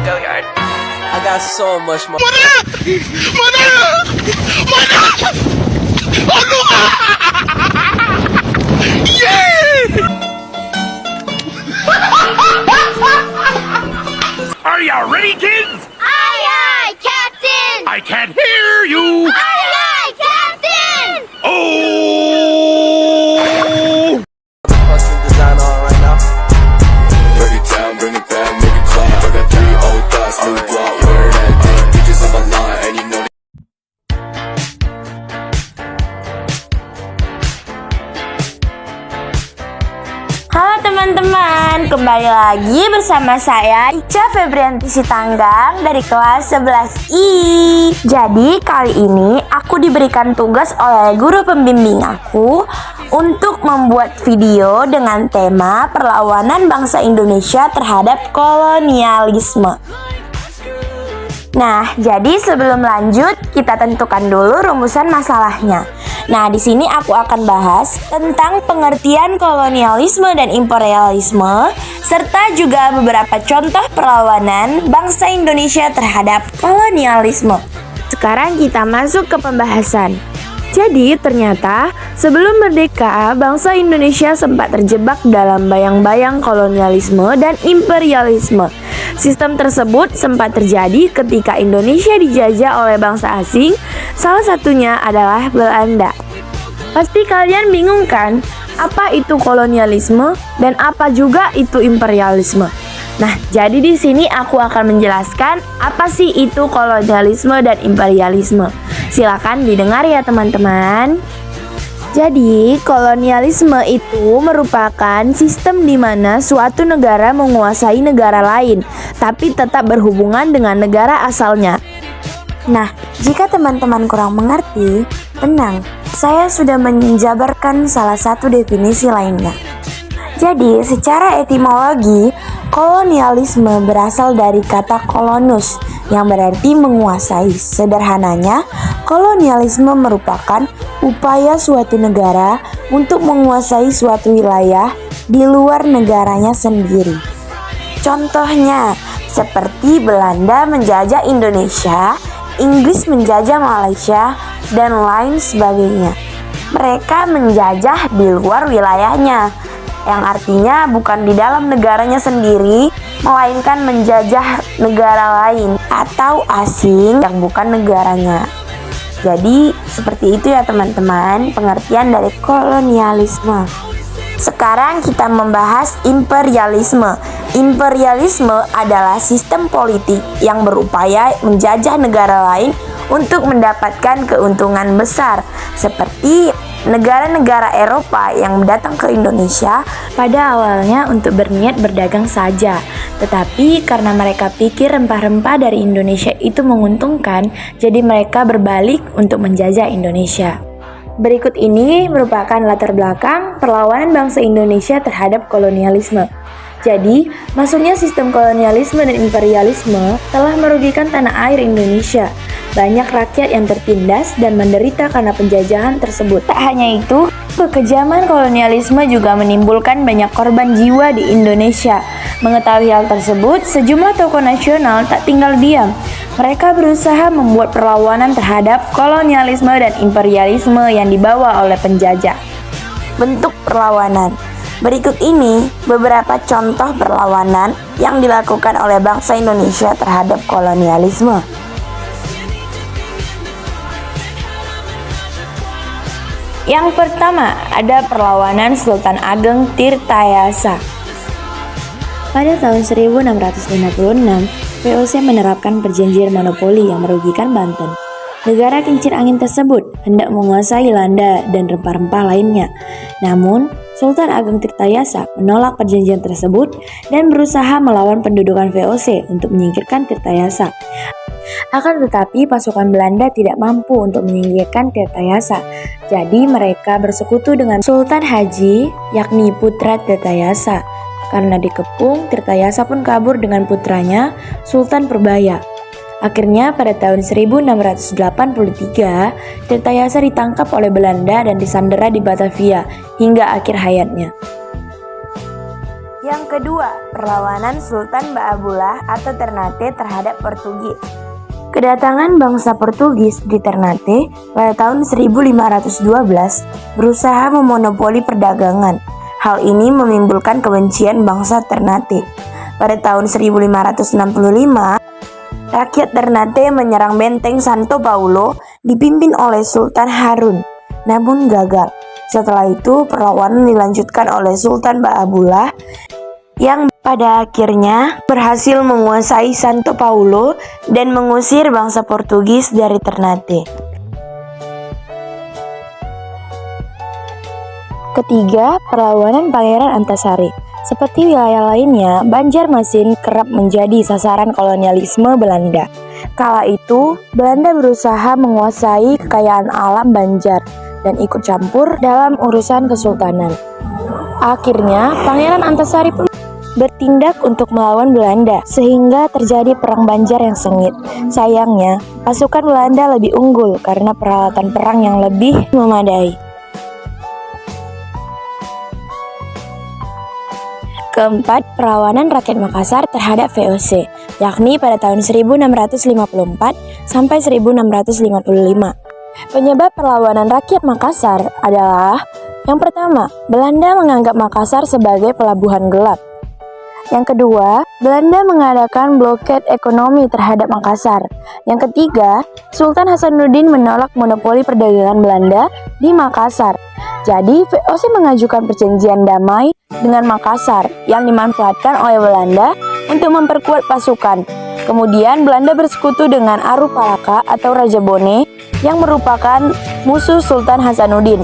I got so much more. Are you ready, kids? Aye, aye, Captain! I can't hear you. Aye, aye, Captain! Oh! Fucking design on right now. Break it down, bring it back, make it clap. I got 3 old thoughts, new block, where that thing. Bitches on my line, and you know Halo teman-teman, kembali lagi bersama saya Ica Febrianti Sitanggang dari kelas 11I. Jadi kali ini aku diberikan tugas oleh guru pembimbing aku untuk membuat video dengan tema perlawanan bangsa Indonesia terhadap kolonialisme. Nah, jadi sebelum lanjut, kita tentukan dulu rumusan masalahnya. Nah, di sini aku akan bahas tentang pengertian kolonialisme dan imperialisme, serta juga beberapa contoh perlawanan bangsa Indonesia terhadap kolonialisme. Sekarang kita masuk ke pembahasan. Jadi, ternyata sebelum merdeka, bangsa Indonesia sempat terjebak dalam bayang-bayang kolonialisme dan imperialisme. Sistem tersebut sempat terjadi ketika Indonesia dijajah oleh bangsa asing, salah satunya adalah Belanda. Pasti kalian bingung kan, apa itu kolonialisme dan apa juga itu imperialisme? Nah, jadi di sini aku akan menjelaskan apa sih itu kolonialisme dan imperialisme. Silakan didengar ya teman-teman. Jadi, kolonialisme itu merupakan sistem di mana suatu negara menguasai negara lain, tapi tetap berhubungan dengan negara asalnya. Nah, jika teman-teman kurang mengerti, tenang, saya sudah menjabarkan salah satu definisi lainnya. Jadi, secara etimologi, kolonialisme berasal dari kata kolonus, yang berarti menguasai. Sederhananya, kolonialisme merupakan upaya suatu negara untuk menguasai suatu wilayah di luar negaranya sendiri. Contohnya, seperti Belanda menjajah Indonesia, Inggris menjajah Malaysia, dan lain sebagainya. Mereka menjajah di luar wilayahnya, yang artinya bukan di dalam negaranya sendiri, melainkan menjajah negara lain atau asing yang bukan negaranya. Jadi seperti itu ya teman-teman pengertian dari kolonialisme. Sekarang kita membahas imperialisme. Imperialisme adalah sistem politik yang berupaya menjajah negara lain untuk mendapatkan keuntungan besar, seperti negara-negara Eropa yang datang ke Indonesia pada awalnya untuk berniat berdagang saja. Tetapi karena mereka pikir rempah-rempah dari Indonesia itu menguntungkan, jadi mereka berbalik untuk menjajah Indonesia. Berikut ini merupakan latar belakang perlawanan bangsa Indonesia terhadap kolonialisme. Jadi, masuknya sistem kolonialisme dan imperialisme telah merugikan tanah air Indonesia. Banyak rakyat yang tertindas dan menderita karena penjajahan tersebut. Tak hanya itu, kekejaman kolonialisme juga menimbulkan banyak korban jiwa di Indonesia. Mengetahui hal tersebut, sejumlah tokoh nasional tak tinggal diam. Mereka berusaha membuat perlawanan terhadap kolonialisme dan imperialisme yang dibawa oleh penjajah. Bentuk perlawanan. Berikut ini beberapa contoh perlawanan yang dilakukan oleh bangsa Indonesia terhadap kolonialisme. Yang pertama, ada perlawanan Sultan Ageng Tirtayasa. Pada tahun 1656, VOC menerapkan perjanjian monopoli yang merugikan Banten. Negara kincir angin tersebut hendak menguasai Landa dan rempah-rempah lainnya. Namun, Sultan Ageng Tirtayasa menolak perjanjian tersebut dan berusaha melawan pendudukan VOC untuk menyingkirkan Tirtayasa. Akan tetapi pasukan Belanda tidak mampu untuk menyingkirkan Tirtayasa. Jadi mereka bersekutu dengan Sultan Haji, yakni putra Tirtayasa. Karena dikepung, Tirtayasa pun kabur dengan putranya, Sultan Purbaya. Akhirnya pada tahun 1683, Tirtayasa ditangkap oleh Belanda dan disandera di Batavia hingga akhir hayatnya. Yang kedua, perlawanan Sultan Ba'abullah atau Ternate terhadap Portugis. Kedatangan bangsa Portugis di Ternate pada tahun 1512 berusaha memonopoli perdagangan. Hal ini menimbulkan kebencian bangsa Ternate. Pada tahun 1565, rakyat Ternate menyerang benteng Santo Paulo dipimpin oleh Sultan Harun, namun gagal. Setelah itu, perlawanan dilanjutkan oleh Sultan Ba'abullah yang pada akhirnya berhasil menguasai Santo Paulo dan mengusir bangsa Portugis dari Ternate. Ketiga, perlawanan Pangeran Antasari. Seperti wilayah lainnya, Banjarmasin kerap menjadi sasaran kolonialisme Belanda. Kala itu, Belanda berusaha menguasai kekayaan alam Banjar dan ikut campur dalam urusan kesultanan. Akhirnya, Pangeran Antasari pun bertindak untuk melawan Belanda, sehingga terjadi perang Banjar yang sengit. Sayangnya, pasukan Belanda lebih unggul karena peralatan perang yang lebih memadai. Keempat, perlawanan rakyat Makassar terhadap VOC, yakni pada tahun 1654 sampai 1655. Penyebab perlawanan rakyat Makassar adalah yang pertama, Belanda menganggap Makassar sebagai pelabuhan gelap. Yang kedua, Belanda mengadakan blokade ekonomi terhadap Makassar. Yang ketiga, Sultan Hasanuddin menolak monopoli perdagangan Belanda di Makassar. Jadi, VOC mengajukan perjanjian damai dengan Makassar yang dimanfaatkan oleh Belanda untuk memperkuat pasukan. Kemudian, Belanda bersekutu dengan Aru Palaka atau Raja Bone yang merupakan musuh Sultan Hasanuddin.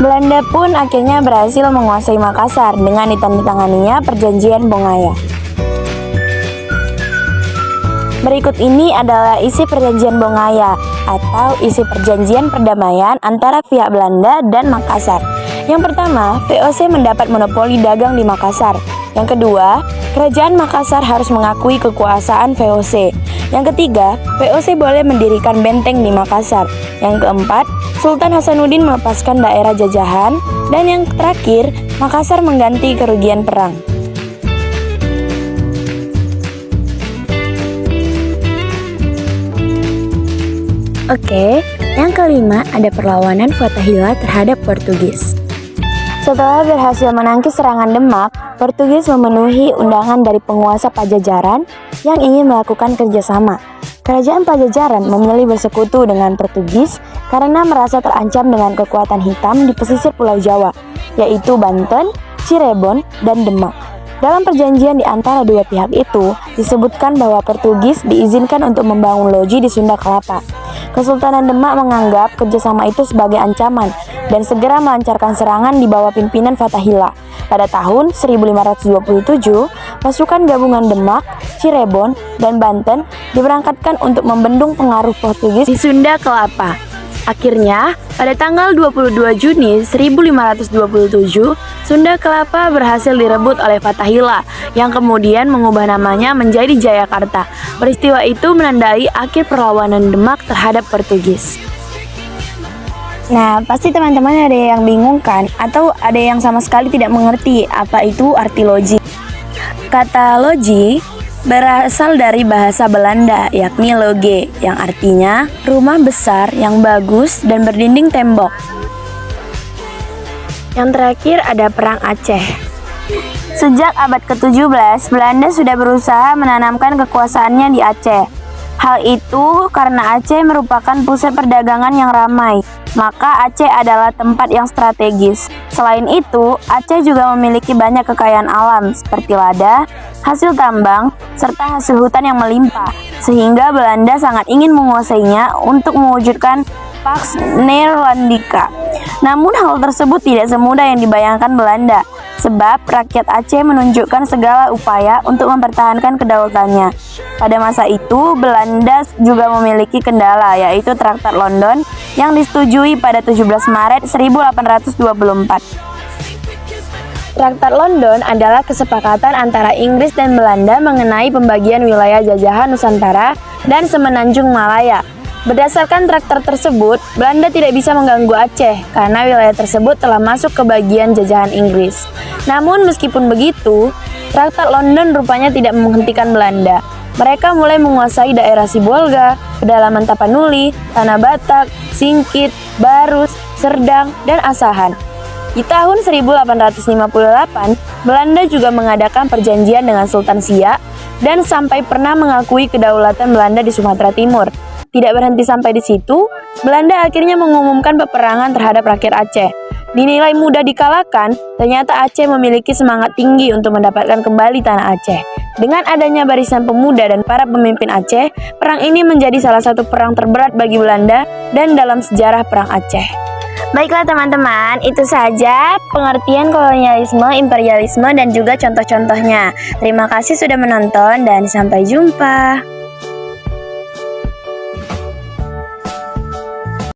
Belanda pun akhirnya berhasil menguasai Makassar dengan ditandatanganinya Perjanjian Bongaya. Berikut ini adalah isi Perjanjian Bongaya atau isi perjanjian perdamaian antara pihak Belanda dan Makassar. Yang pertama, VOC mendapat monopoli dagang di Makassar. Yang kedua, Kerajaan Makassar harus mengakui kekuasaan VOC. Yang ketiga, VOC boleh mendirikan benteng di Makassar. Yang keempat, Sultan Hasanuddin melepaskan daerah jajahan. Dan yang terakhir, Makassar mengganti kerugian perang. Oke, yang kelima ada perlawanan Fathahillah terhadap Portugis. Setelah berhasil menangkis serangan Demak, Portugis memenuhi undangan dari penguasa Pajajaran yang ingin melakukan kerjasama. Kerajaan Pajajaran memilih bersekutu dengan Portugis karena merasa terancam dengan kekuatan hitam di pesisir Pulau Jawa, yaitu Banten, Cirebon, dan Demak. Dalam perjanjian di antara dua pihak itu, disebutkan bahwa Portugis diizinkan untuk membangun loji di Sunda Kelapa. Kesultanan Demak menganggap kerjasama itu sebagai ancaman dan segera melancarkan serangan di bawah pimpinan Fathahillah. Pada tahun 1527, pasukan gabungan Demak, Cirebon, dan Banten diberangkatkan untuk membendung pengaruh Portugis di Sunda Kelapa. Akhirnya, pada tanggal 22 Juni 1527, Sunda Kelapa berhasil direbut oleh Fathahillah yang kemudian mengubah namanya menjadi Jayakarta. Peristiwa itu menandai akhir perlawanan Demak terhadap Portugis. Nah, pasti teman-teman ada yang bingung kan? Atau ada yang sama sekali tidak mengerti apa itu arti loji. Kata loji berasal dari bahasa Belanda, yakni loge, yang artinya rumah besar yang bagus dan berdinding tembok. Yang terakhir ada Perang Aceh. Sejak abad ke-17, Belanda sudah berusaha menanamkan kekuasaannya di Aceh. Hal itu karena Aceh merupakan pusat perdagangan yang ramai, maka Aceh adalah tempat yang strategis. Selain itu, Aceh juga memiliki banyak kekayaan alam seperti lada, hasil tambang, serta hasil hutan yang melimpah, sehingga Belanda sangat ingin menguasainya untuk mewujudkan Pax Neerlandica. Namun hal tersebut tidak semudah yang dibayangkan Belanda, sebab rakyat Aceh menunjukkan segala upaya untuk mempertahankan kedaulatannya. Pada masa itu, Belanda juga memiliki kendala, yaitu Traktat London yang disetujui pada 17 Maret 1824. Traktat London adalah kesepakatan antara Inggris dan Belanda mengenai pembagian wilayah jajahan Nusantara dan Semenanjung Malaya. Berdasarkan traktat tersebut, Belanda tidak bisa mengganggu Aceh karena wilayah tersebut telah masuk ke bagian jajahan Inggris. Namun meskipun begitu, Traktat London rupanya tidak menghentikan Belanda. Mereka mulai menguasai daerah Sibolga, pedalaman Tapanuli, Tanah Batak, Singkit, Barus, Serdang, dan Asahan. Di tahun 1858, Belanda juga mengadakan perjanjian dengan Sultan Siak dan sampai pernah mengakui kedaulatan Belanda di Sumatera Timur. Tidak berhenti sampai di situ, Belanda akhirnya mengumumkan peperangan terhadap rakyat Aceh. Dinilai mudah dikalahkan, ternyata Aceh memiliki semangat tinggi untuk mendapatkan kembali tanah Aceh. Dengan adanya barisan pemuda dan para pemimpin Aceh, perang ini menjadi salah satu perang terberat bagi Belanda dan dalam sejarah perang Aceh. Baiklah teman-teman, itu saja pengertian kolonialisme, imperialisme, dan juga contoh-contohnya. Terima kasih sudah menonton dan sampai jumpa.